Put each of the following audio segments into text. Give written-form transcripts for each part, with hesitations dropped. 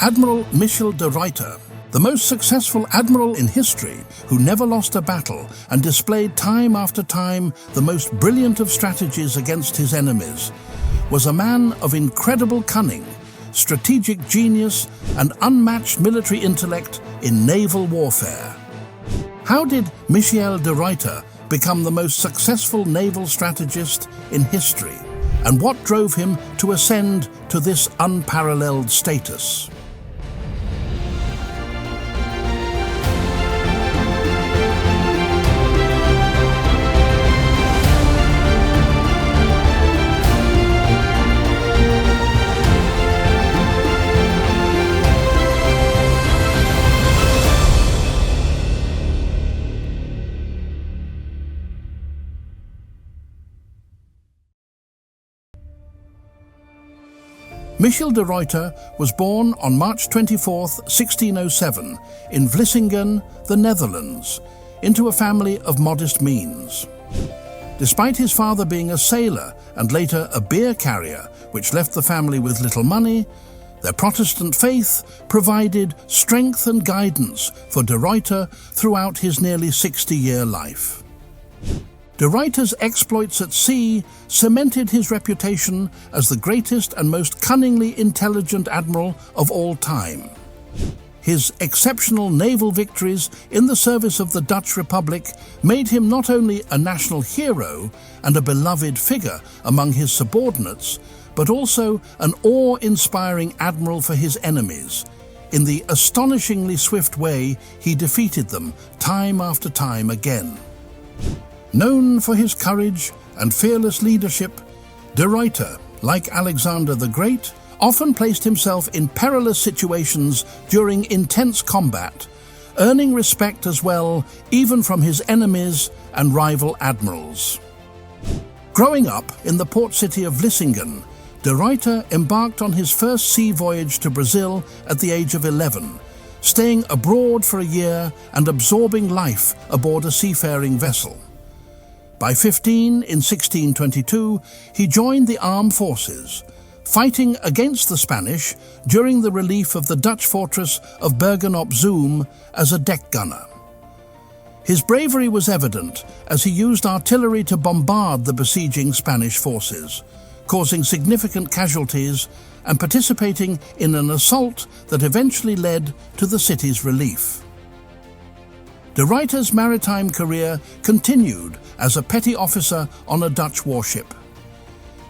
Admiral Michiel de Ruyter, the most successful admiral in history who never lost a battle and displayed time after time the most brilliant of strategies against his enemies, was a man of incredible cunning, strategic genius, and unmatched military intellect in naval warfare. How did Michiel de Ruyter become the most successful naval strategist in history? And what drove him to ascend to this unparalleled status? Michiel de Ruyter was born on March 24, 1607, in Vlissingen, the Netherlands, into a family of modest means. Despite his father being a sailor and later a beer carrier, which left the family with little money, their Protestant faith provided strength and guidance for de Ruyter throughout his nearly 60-year life. De Ruyter's exploits at sea cemented his reputation as the greatest and most cunningly intelligent admiral of all time. His exceptional naval victories in the service of the Dutch Republic made him not only a national hero and a beloved figure among his subordinates, but also an awe-inspiring admiral for his enemies, in the astonishingly swift way he defeated them time after time again. Known for his courage and fearless leadership, de Ruyter, like Alexander the Great, often placed himself in perilous situations during intense combat, earning respect as well even from his enemies and rival admirals. Growing up in the port city of Vlissingen, de Ruyter embarked on his first sea voyage to Brazil at the age of 11, staying abroad for a year and absorbing life aboard a seafaring vessel. By 15, in 1622, he joined the armed forces, fighting against the Spanish during the relief of the Dutch fortress of Bergen-op-Zoom as a deck gunner. His bravery was evident as he used artillery to bombard the besieging Spanish forces, causing significant casualties and participating in an assault that eventually led to the city's relief. De Ruyter's maritime career continued as a petty officer on a Dutch warship.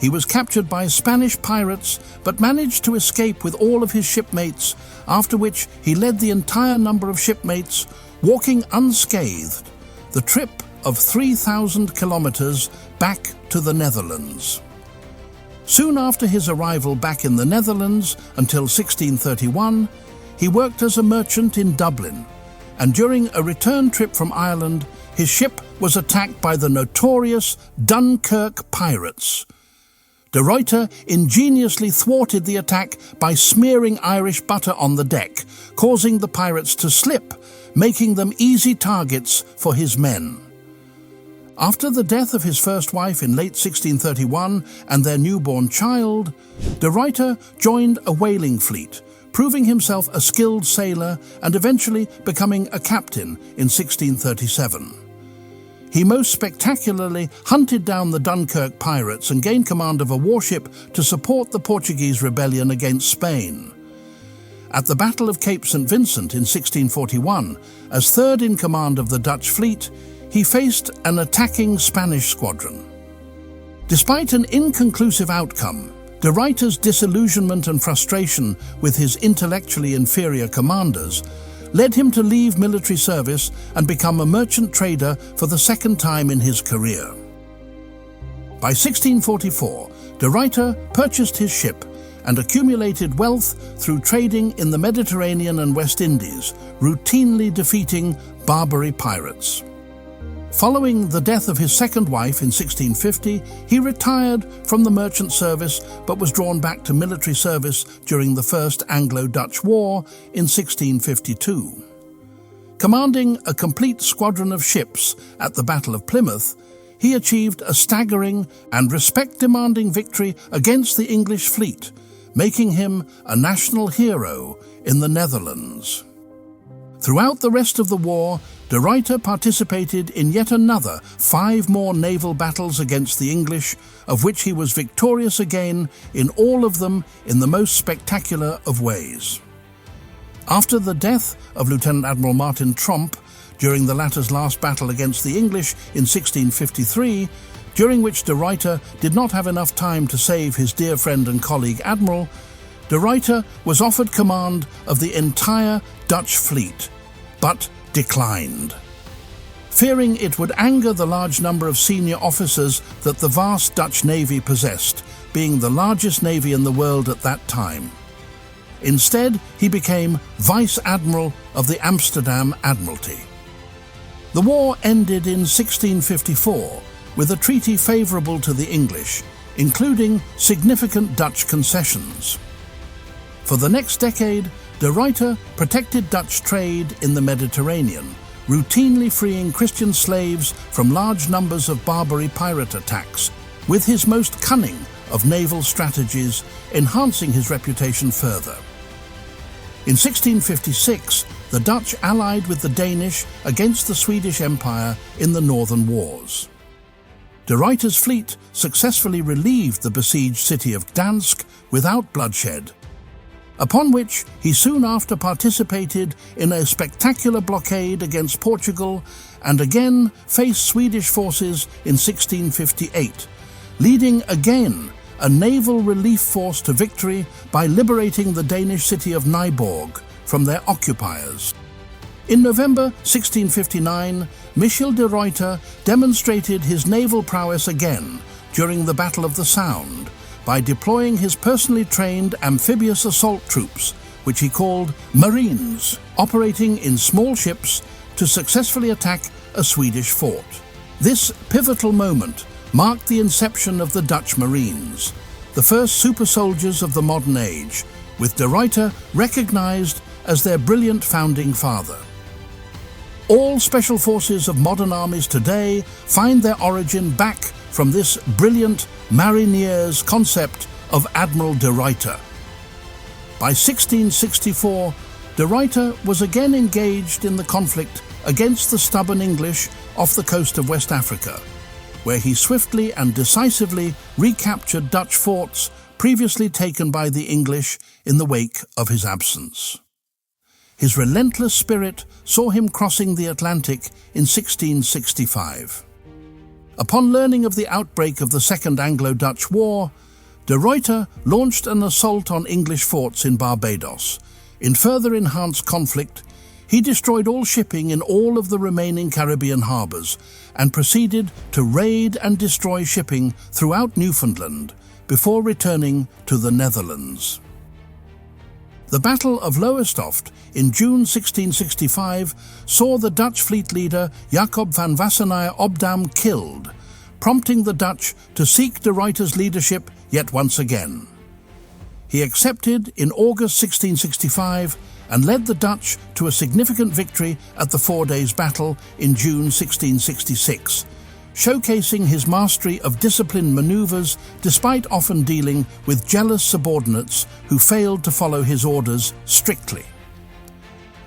He was captured by Spanish pirates but managed to escape with all of his shipmates, after which he led the entire number of shipmates, walking unscathed, the trip of 3,000 kilometers back to the Netherlands. Soon after his arrival back in the Netherlands until 1631, he worked as a merchant in Dublin, and during a return trip from Ireland, his ship was attacked by the notorious Dunkirk pirates. De Ruyter ingeniously thwarted the attack by smearing Irish butter on the deck, causing the pirates to slip, making them easy targets for his men. After the death of his first wife in late 1631 and their newborn child, de Ruyter joined a whaling fleet, proving himself a skilled sailor and eventually becoming a captain in 1637. He most spectacularly hunted down the Dunkirk pirates and gained command of a warship to support the Portuguese rebellion against Spain. At the Battle of Cape St. Vincent in 1641, as third in command of the Dutch fleet, he faced an attacking Spanish squadron. Despite an inconclusive outcome, de Ruyter's disillusionment and frustration with his intellectually inferior commanders led him to leave military service and become a merchant trader for the second time in his career. By 1644, de Ruyter purchased his ship and accumulated wealth through trading in the Mediterranean and West Indies, routinely defeating Barbary pirates. Following the death of his second wife in 1650, he retired from the merchant service but was drawn back to military service during the First Anglo-Dutch War in 1652. Commanding a complete squadron of ships at the Battle of Plymouth, he achieved a staggering and respect-demanding victory against the English fleet, making him a national hero in the Netherlands. Throughout the rest of the war, de Ruyter participated in yet another 5 more naval battles against the English, of which he was victorious again in all of them in the most spectacular of ways. After the death of Lieutenant Admiral Martin Tromp during the latter's last battle against the English in 1653, during which de Ruyter did not have enough time to save his dear friend and colleague Admiral, de Ruyter was offered command of the entire Dutch fleet, but declined. Fearing it would anger the large number of senior officers that the vast Dutch navy possessed, being the largest navy in the world at that time. Instead, he became Vice Admiral of the Amsterdam Admiralty. The war ended in 1654 with a treaty favourable to the English, including significant Dutch concessions. For the next decade, de Ruyter protected Dutch trade in the Mediterranean, routinely freeing Christian slaves from large numbers of Barbary pirate attacks, with his most cunning of naval strategies enhancing his reputation further. In 1656, the Dutch allied with the Danish against the Swedish Empire in the Northern Wars. De Ruyter's fleet successfully relieved the besieged city of Gdansk without bloodshed, upon which he soon after participated in a spectacular blockade against Portugal and again faced Swedish forces in 1658, leading again a naval relief force to victory by liberating the Danish city of Nyborg from their occupiers. In November 1659, Michiel de Ruyter demonstrated his naval prowess again during the Battle of the Sound by deploying his personally trained amphibious assault troops, which he called Marines, operating in small ships to successfully attack a Swedish fort. This pivotal moment marked the inception of the Dutch Marines, the first super soldiers of the modern age, with de Ruyter recognized as their brilliant founding father. All special forces of modern armies today find their origin back from this brilliant mariniere's concept of Admiral de Ruyter. By 1664, de Ruyter was again engaged in the conflict against the stubborn English off the coast of West Africa, where he swiftly and decisively recaptured Dutch forts previously taken by the English in the wake of his absence. His relentless spirit saw him crossing the Atlantic in 1665. Upon learning of the outbreak of the Second Anglo-Dutch War, de Ruyter launched an assault on English forts in Barbados. In further enhanced conflict, he destroyed all shipping in all of the remaining Caribbean harbours and proceeded to raid and destroy shipping throughout Newfoundland before returning to the Netherlands. The Battle of Lowestoft in June 1665 saw the Dutch fleet leader Jacob van Wassenaer Obdam killed, prompting the Dutch to seek de Ruyter's leadership yet once again. He accepted in August 1665 and led the Dutch to a significant victory at the 4 Days Battle in June 1666, showcasing his mastery of disciplined manoeuvres despite often dealing with jealous subordinates who failed to follow his orders strictly.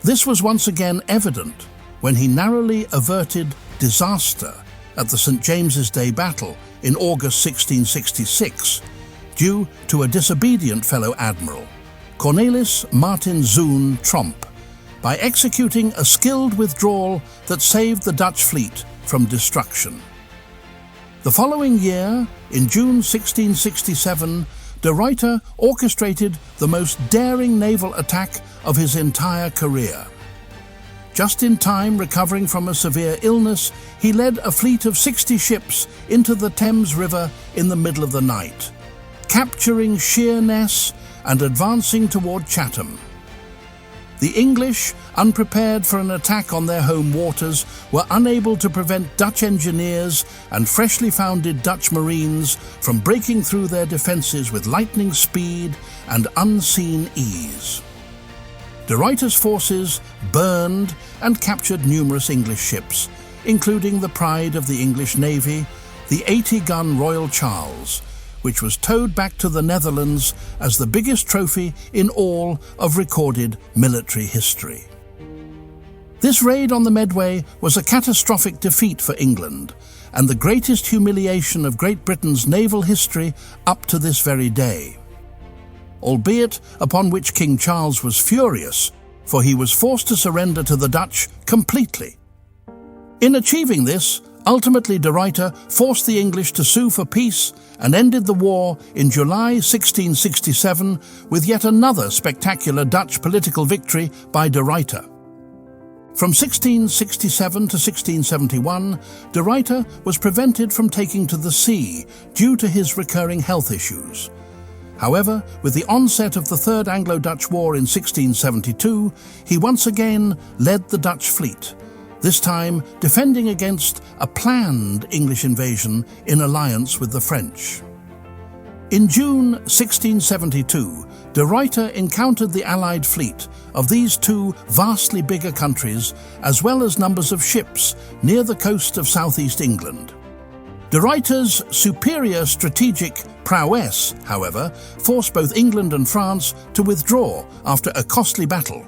This was once again evident when he narrowly averted disaster at the St. James's Day Battle in August 1666, due to a disobedient fellow admiral, Cornelis Martin Zoon Tromp, by executing a skilled withdrawal that saved the Dutch fleet from destruction. The following year, in June 1667, de Ruyter orchestrated the most daring naval attack of his entire career. Just in time recovering from a severe illness, he led a fleet of 60 ships into the Thames River in the middle of the night, capturing Sheerness and advancing toward Chatham. The English, unprepared for an attack on their home waters, were unable to prevent Dutch engineers and freshly founded Dutch Marines from breaking through their defences with lightning speed and unseen ease. De Ruyter's forces burned and captured numerous English ships, including the pride of the English Navy, the 80-gun Royal Charles, which was towed back to the Netherlands as the biggest trophy in all of recorded military history. This raid on the Medway was a catastrophic defeat for England, and the greatest humiliation of Great Britain's naval history up to this very day. Albeit upon which King Charles was furious, for he was forced to surrender to the Dutch completely. In achieving this, ultimately de Ruyter forced the English to sue for peace and ended the war in July 1667 with yet another spectacular Dutch political victory by de Ruyter. From 1667 to 1671, de Ruyter was prevented from taking to the sea due to his recurring health issues. However, with the onset of the Third Anglo-Dutch War in 1672, he once again led the Dutch fleet, this time defending against a planned English invasion in alliance with the French. In June 1672, de Ruyter encountered the Allied fleet of these two vastly bigger countries, as well as numbers of ships near the coast of southeast England. De Ruyter's superior strategic prowess, however, forced both England and France to withdraw after a costly battle,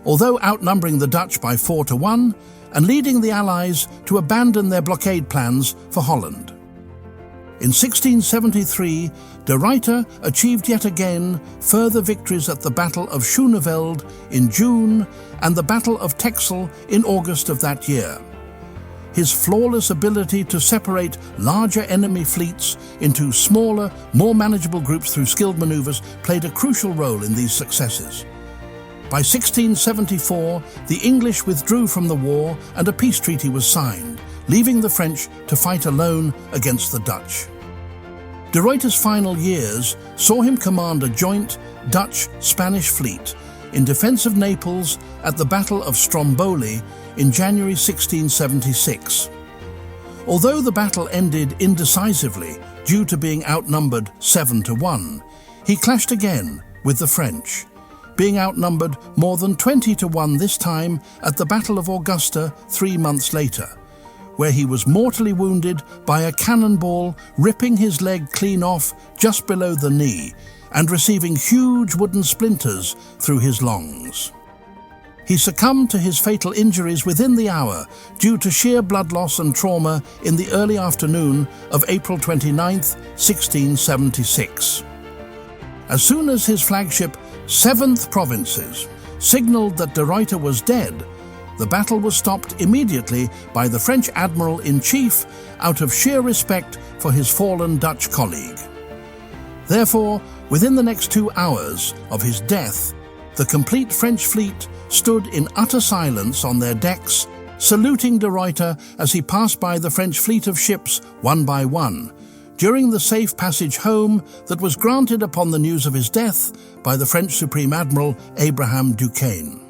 although outnumbering the Dutch by 4-1 and leading the Allies to abandon their blockade plans for Holland. In 1673, de Ruyter achieved yet again further victories at the Battle of Schooneveld in June and the Battle of Texel in August of that year. His flawless ability to separate larger enemy fleets into smaller, more manageable groups through skilled maneuvers played a crucial role in these successes. By 1674, the English withdrew from the war and a peace treaty was signed, leaving the French to fight alone against the Dutch. De Ruyter's final years saw him command a joint Dutch-Spanish fleet in defense of Naples at the Battle of Stromboli in January 1676. Although the battle ended indecisively due to being outnumbered 7-1, he clashed again with the French, being outnumbered more than 20-1 this time at the Battle of Augusta 3 months later, where he was mortally wounded by a cannonball ripping his leg clean off just below the knee and receiving huge wooden splinters through his longs. He succumbed to his fatal injuries within the hour due to sheer blood loss and trauma in the early afternoon of April 29, 1676. As soon as his flagship 7th Provinces signalled that de Ruyter was dead, the battle was stopped immediately by the French Admiral-in-Chief out of sheer respect for his fallen Dutch colleague. Therefore, within the next 2 hours of his death, the complete French fleet stood in utter silence on their decks, saluting de Ruyter as he passed by the French fleet of ships one by one, during the safe passage home that was granted upon the news of his death by the French Supreme Admiral Abraham Duquesne.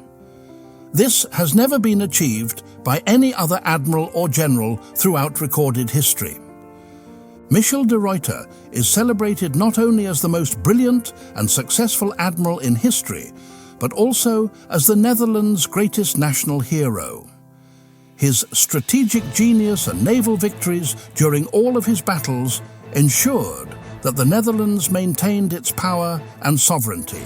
This has never been achieved by any other admiral or general throughout recorded history. Michiel de Ruyter is celebrated not only as the most brilliant and successful admiral in history, but also as the Netherlands' greatest national hero. His strategic genius and naval victories during all of his battles ensured that the Netherlands maintained its power and sovereignty.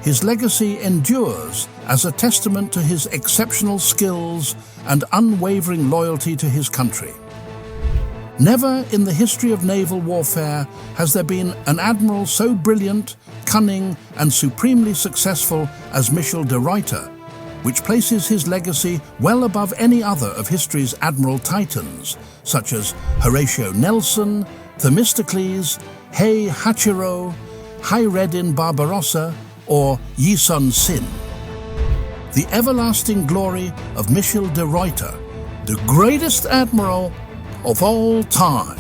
His legacy endures as a testament to his exceptional skills and unwavering loyalty to his country. Never in the history of naval warfare has there been an admiral so brilliant, cunning, and supremely successful as Michiel de Ruyter, which places his legacy well above any other of history's admiral titans, such as Horatio Nelson, Themistocles, Hay Hachiro, Hayreddin Barbarossa, or Yi Sun Sin. The everlasting glory of Michiel de Ruyter, the greatest admiral of all time.